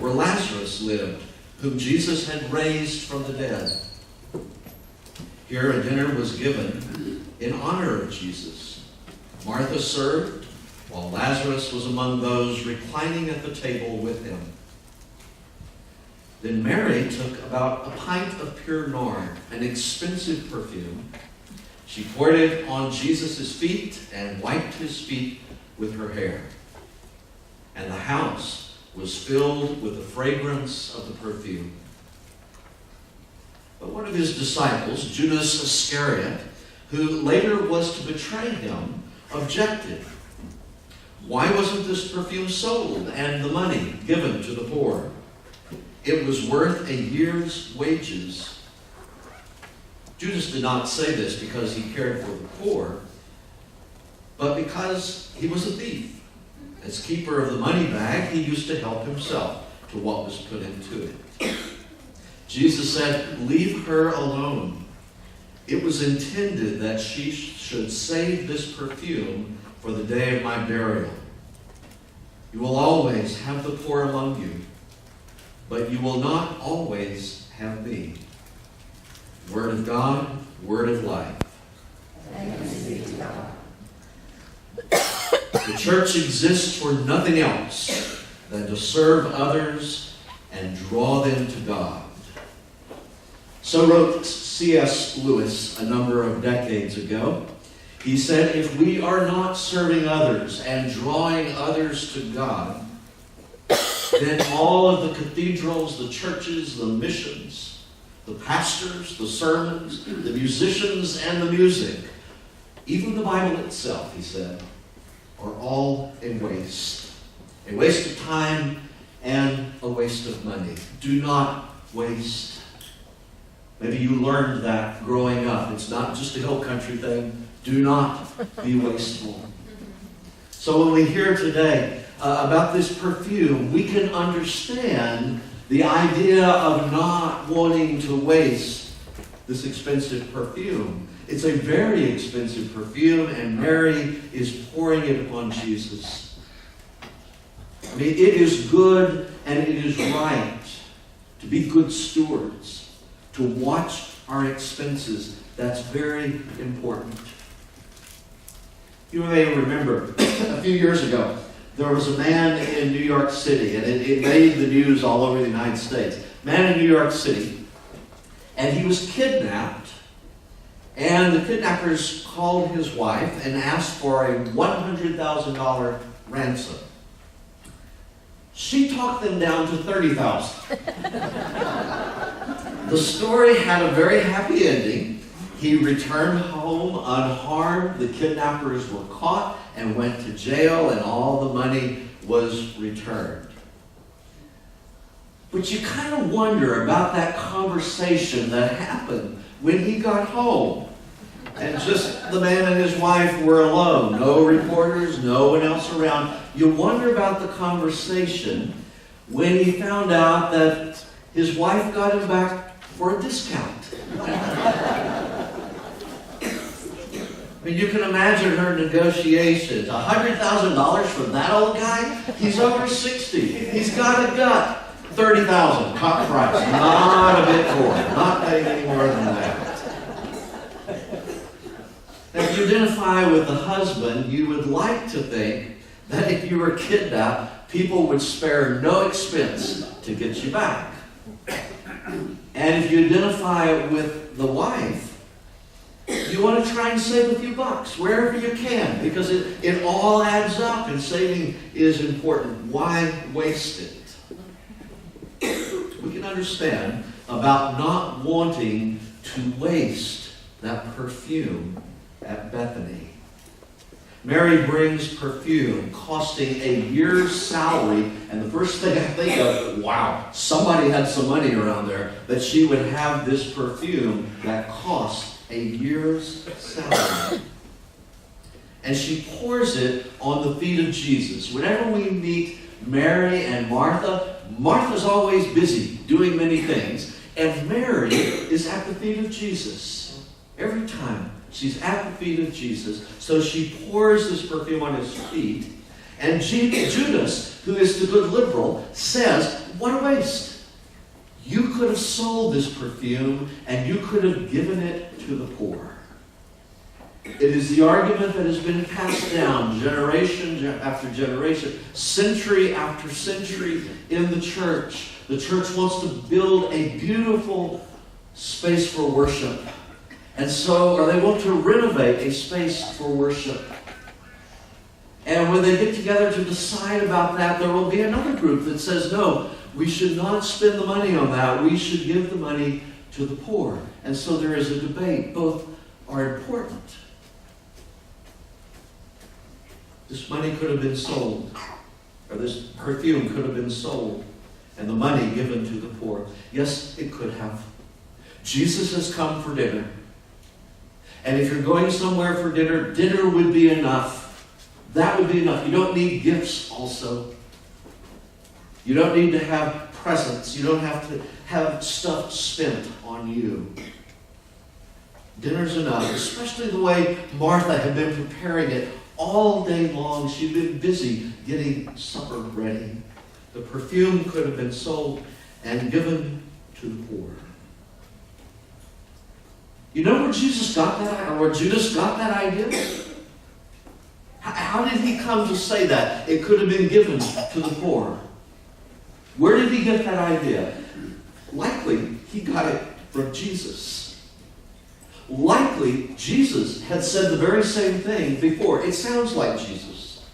where Lazarus lived, whom Jesus had raised from the dead. Here a dinner was given in honor of Jesus. Martha served, while Lazarus was among those reclining at the table with him. Then Mary took about a pint of pure nard, an expensive perfume. She poured it on Jesus' feet and wiped his feet with her hair. And the house was filled with the fragrance of the perfume. But one of his disciples, Judas Iscariot, who later was to betray him, objected. Why wasn't this perfume sold and the money given to the poor? It was worth a year's wages. Judas did not say this because he cared for the poor, but because he was a thief. As keeper of the money bag, he used to help himself to what was put into it. Jesus said, "Leave her alone. It was intended that she should save this perfume for the day of my burial. You will always have the poor among you, but you will not always have me." Word of God, word of life. Thanks be to God. The church exists for nothing else than to serve others and draw them to God. So wrote C.S. Lewis a number of decades ago. He said, if we are not serving others and drawing others to God, then all of the cathedrals, the churches, the missions, the pastors, the sermons, the musicians, and the music, even the Bible itself, he said, are all a waste. A waste of time and a waste of money. Do not waste. Maybe you learned that growing up. It's not just a hill country thing. Do not be wasteful. So when we hear today about this perfume, we can understand the idea of not wanting to waste this expensive perfume. It's a very expensive perfume, and Mary is pouring it upon Jesus. I mean, it is good and it is right to be good stewards, to watch our expenses. That's very important. You may remember a few years ago, there was a man in New York City, and it made the news all over the United States. Man in New York City, and he was kidnapped, and the kidnappers called his wife and asked for a $100,000 ransom. She talked them down to $30,000. The story had a very happy ending. He returned home unharmed. The kidnappers were caught and went to jail, and all the money was returned. But you kind of wonder about that conversation that happened when he got home. And just the man and his wife were alone. No reporters, no one else around. You wonder about the conversation when he found out that his wife got him back for a discount. I mean, you can imagine her negotiations. $100,000 for that old guy? He's over 60. He's got a gut. $30,000, top price. Not a bit more. Not paying any more than that. Now, if you identify with the husband, you would like to think that if you were kidnapped, people would spare no expense to get you back. And if you identify with the wife, you want to try and save a few bucks wherever you can, because it all adds up, and saving is important. Why waste it? We can understand about not wanting to waste that perfume at Bethany. Mary brings perfume costing a year's salary, and the first thing I think of, wow, somebody had some money around there that she would have this perfume that cost a year's salary. And she pours it on the feet of Jesus. Whenever we meet Mary and Martha, Martha's always busy doing many things, and Mary is at the feet of Jesus. Every time she's at the feet of Jesus, so she pours this perfume on his feet, And Judas, who is the good liberal, says, what a waste. You could have sold this perfume and you could have given it to the poor. It is the argument that has been passed down generation after generation, century after century in the church. The church wants to build a beautiful space for worship. And so, or they want to renovate a space for worship. And when they get together to decide about that, there will be another group that says, no, we should not spend the money on that. We should give the money to the poor. And so there is a debate. Both are important. This money could have been sold, or this perfume could have been sold, and the money given to the poor. Yes, it could have. Jesus has come for dinner. And if you're going somewhere for dinner, dinner would be enough. That would be enough. You don't need gifts also. You don't need to have presents. You don't have to have stuff spent on you. Dinner's enough, especially the way Martha had been preparing it all day long. She'd been busy getting supper ready. The perfume could have been sold and given to the poor. You know where Jesus got that, or where Judas got that idea? How did he come to say that? It could have been given to the poor. Where did he get that idea? Likely, he got it from Jesus. Likely, Jesus had said the very same thing before. It sounds like Jesus.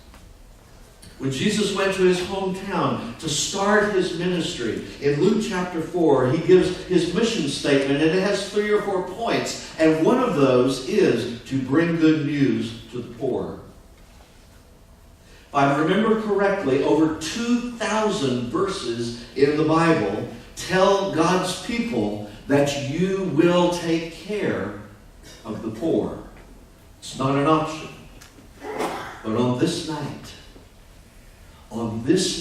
When Jesus went to his hometown to start his ministry, in Luke chapter 4, he gives his mission statement, and it has 3 or 4 points. And one of those is to bring good news to the poor. If I remember correctly, over 2,000 verses in the Bible tell God's people that you will take care of the poor. It's not an option. But on this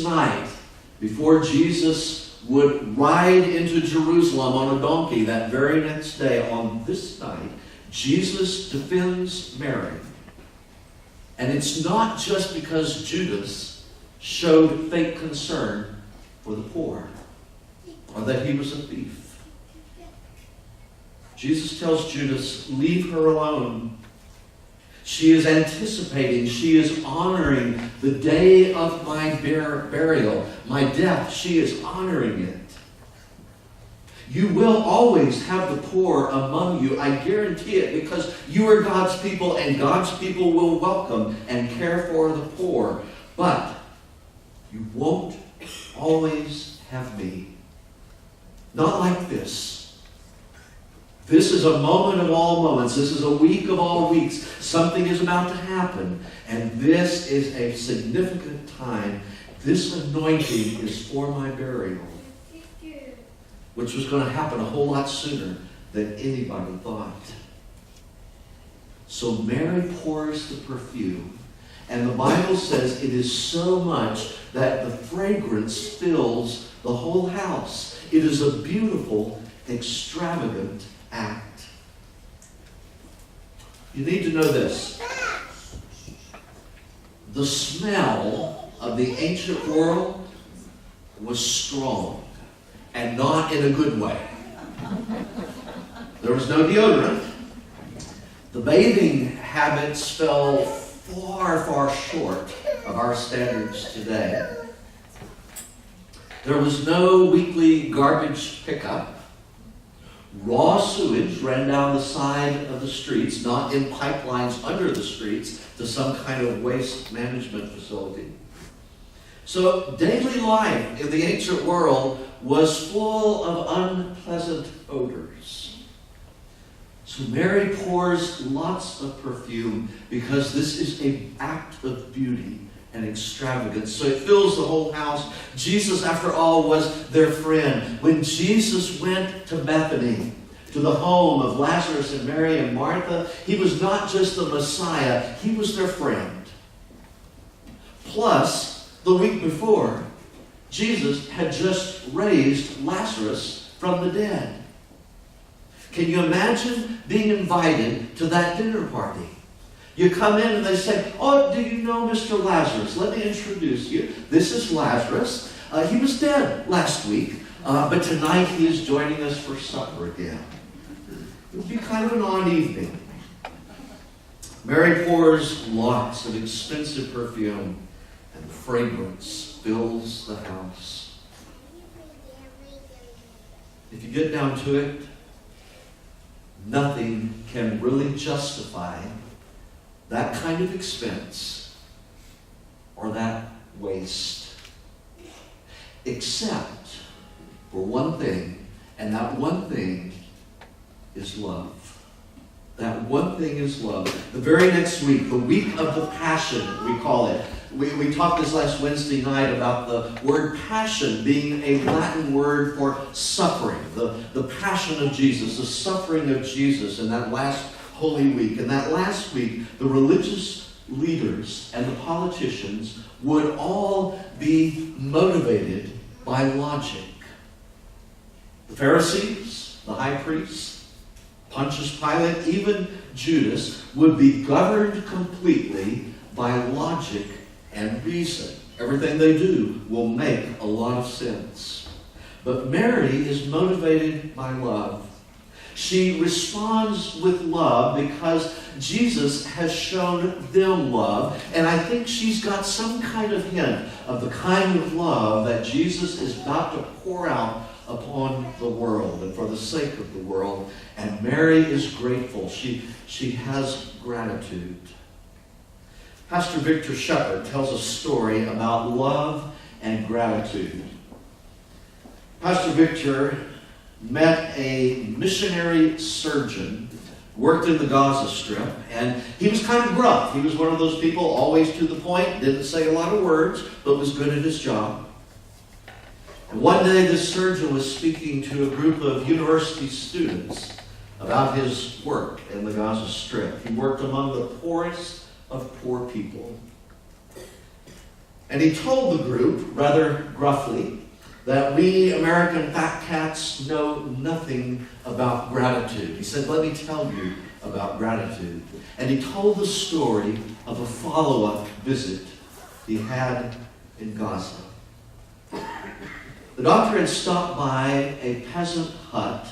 night, before Jesus would ride into Jerusalem on a donkey that very next day, on this night, Jesus defends Mary. And it's not just because Judas showed fake concern for the poor, or that he was a thief. Jesus tells Judas, leave her alone. She is anticipating, she is honoring the day of my burial, my death. She is honoring it. You will always have the poor among you. I guarantee it, because you are God's people, and God's people will welcome and care for the poor. But you won't always have me. Not like this. This is a moment of all moments. This is a week of all weeks. Something is about to happen, and this is a significant time. This anointing is for my burial, which was going to happen a whole lot sooner than anybody thought. So Mary pours the perfume, and the Bible says it is so much that the fragrance fills the whole house. It is a beautiful, extravagant act. You need to know this. The smell of the ancient world was strong, and not in a good way. There was no deodorant. The bathing habits fell far, far short of our standards today. There was no weekly garbage pickup. Raw sewage ran down the side of the streets, not in pipelines under the streets, to some kind of waste management facility. So daily life in the ancient world was full of unpleasant odors. So Mary pours lots of perfume because this is an act of beauty and extravagance. So it fills the whole house. Jesus, after all, was their friend. When Jesus went to Bethany, to the home of Lazarus and Mary and Martha, he was not just the Messiah, he was their friend. Plus, the week before, Jesus had just raised Lazarus from the dead. Can you imagine being invited to that dinner party? You come in and they say, "Oh, do you know Mr. Lazarus? Let me introduce you. This is Lazarus. He was dead last week, but tonight he is joining us for supper again." It would be kind of an odd evening. Mary pours lots of expensive perfume, and the fragrance fills the house. If you get down to it, nothing can really justify that kind of expense or that waste, except for one thing, and that one thing is love. That one thing is love. The very next week, the week of the Passion, we call it. We talked this last Wednesday night about the word passion being a Latin word for suffering. The passion of Jesus, the suffering of Jesus in that last Holy Week. And that last week, the religious leaders and the politicians would all be motivated by logic. The Pharisees, the high priests, Pontius Pilate, even Judas would be governed completely by logic and reason. Everything they do will make a lot of sense. But Mary is motivated by love. She responds with love because Jesus has shown them love. And I think she's got some kind of hint of the kind of love that Jesus is about to pour out upon the world and for the sake of the world. And Mary is grateful. She has gratitude. Pastor Victor Shepard tells a story about love and gratitude. Pastor Victor met a missionary surgeon, worked in the Gaza Strip, and he was kind of gruff. He was one of those people always to the point, didn't say a lot of words, but was good at his job. And one day this surgeon was speaking to a group of university students about his work in the Gaza Strip. He worked among the poorest of poor people. And he told the group, rather gruffly, that we American fat cats know nothing about gratitude. He said, "Let me tell you about gratitude." And he told the story of a follow-up visit he had in Gaza. The doctor had stopped by a peasant hut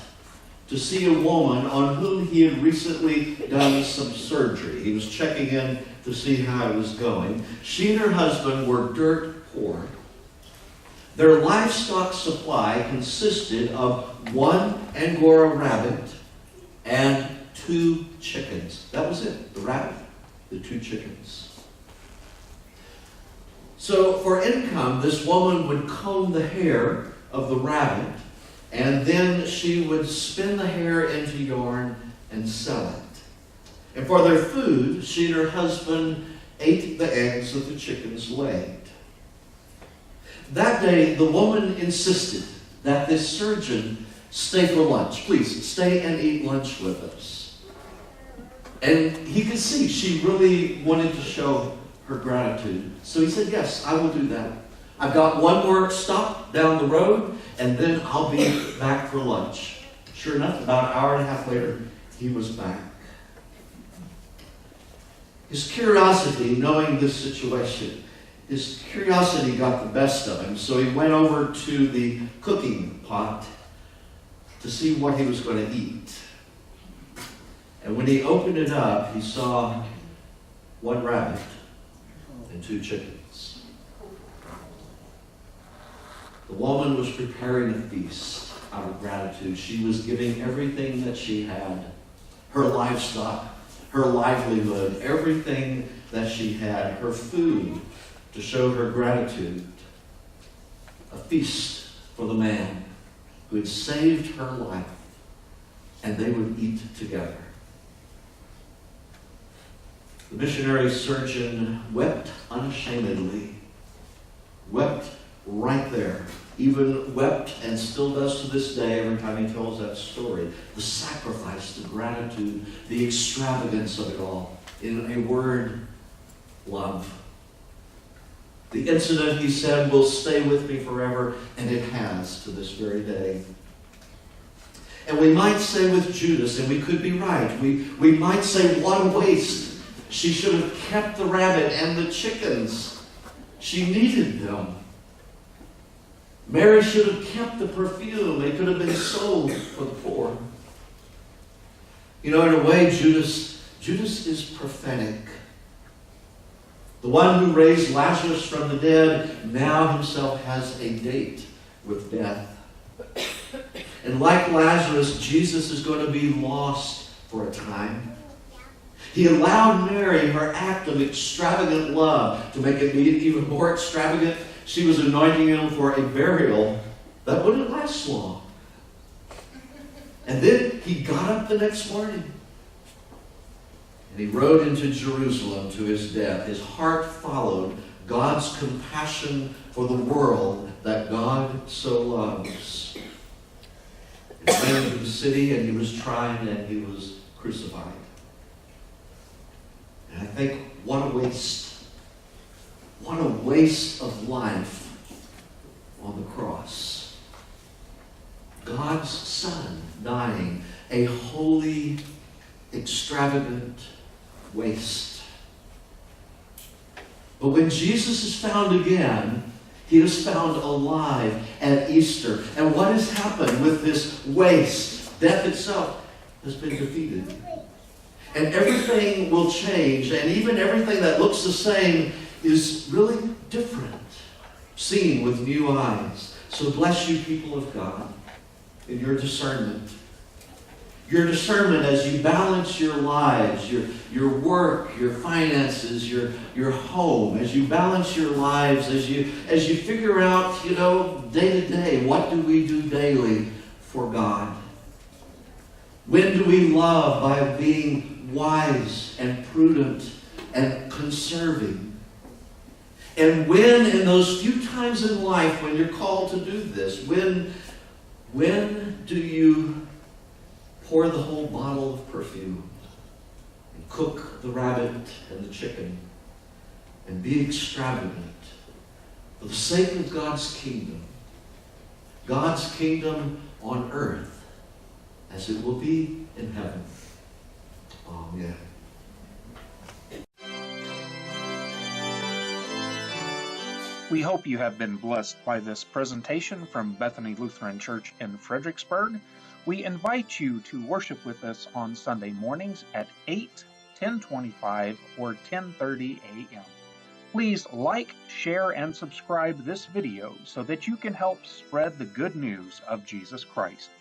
to see a woman on whom he had recently done some surgery. He was checking in to see how it was going. She and her husband were dirt poor. Their livestock supply consisted of one Angora rabbit and 2 chickens. That was it. The rabbit, the 2 chickens. So for income, this woman would comb the hair of the rabbit, and then she would spin the hair into yarn and sell it. And for their food, she and her husband ate the eggs that the chickens laid. That day, the woman insisted that this surgeon stay for lunch. Please, stay and eat lunch with us. And he could see she really wanted to show her gratitude. So he said, "Yes, I will do that. I've got one more stop down the road, and then I'll be back for lunch." Sure enough, about an hour and a half later, he was back. His curiosity, knowing this situation, his curiosity got the best of him, so he went over to the cooking pot to see what he was going to eat. And when he opened it up, he saw 1 rabbit and 2 chickens. The woman was preparing a feast out of gratitude. She was giving everything that she had, her livestock, her livelihood, everything that she had, her food, to show her gratitude. A feast for the man who had saved her life, and they would eat together. The missionary surgeon wept unashamedly, wept right there, even wept and still does to this day every time he tells that story. The sacrifice, the gratitude, the extravagance of it all. In a word, love. The incident, he said, will stay with me forever, and it has to this very day. And we might say with Judas, and we could be right, we might say, what a waste. She should have kept the rabbit and the chickens. She needed them. Mary should have kept the perfume. They could have been sold for the poor. You know, in a way, Judas is prophetic. The one who raised Lazarus from the dead now himself has a date with death. And like Lazarus, Jesus is going to be lost for a time. He allowed Mary her act of extravagant love. To make it even more extravagant, she was anointing him for a burial that wouldn't last long. And then he got up the next morning. And he rode into Jerusalem to his death. His heart followed God's compassion for the world that God so loves. He went into the city and he was tried and he was crucified. And I think, what a waste. What a waste of life on the cross. God's Son dying, a holy, extravagant waste. But when Jesus is found again, he is found alive at Easter. And what has happened with this waste? Death itself has been defeated. And everything will change, and even everything that looks the same is really different, seen with new eyes. So bless you, people of God, in your discernment. Your discernment as you balance your lives, your work, your finances, your home, as you balance your lives, as you figure out, day to day, what do we do daily for God? When do we love? By being wise and prudent and conserving. And when, in those few times in life when you're called to do this, when do you pour the whole bottle of perfume and cook the rabbit and the chicken and be extravagant for the sake of God's kingdom on earth as it will be in heaven? Amen. We hope you have been blessed by this presentation from Bethany Lutheran Church in Fredericksburg. We invite you to worship with us on Sunday mornings at 8, 10:25, or 10:30 a.m. Please like, share, and subscribe this video so that you can help spread the good news of Jesus Christ.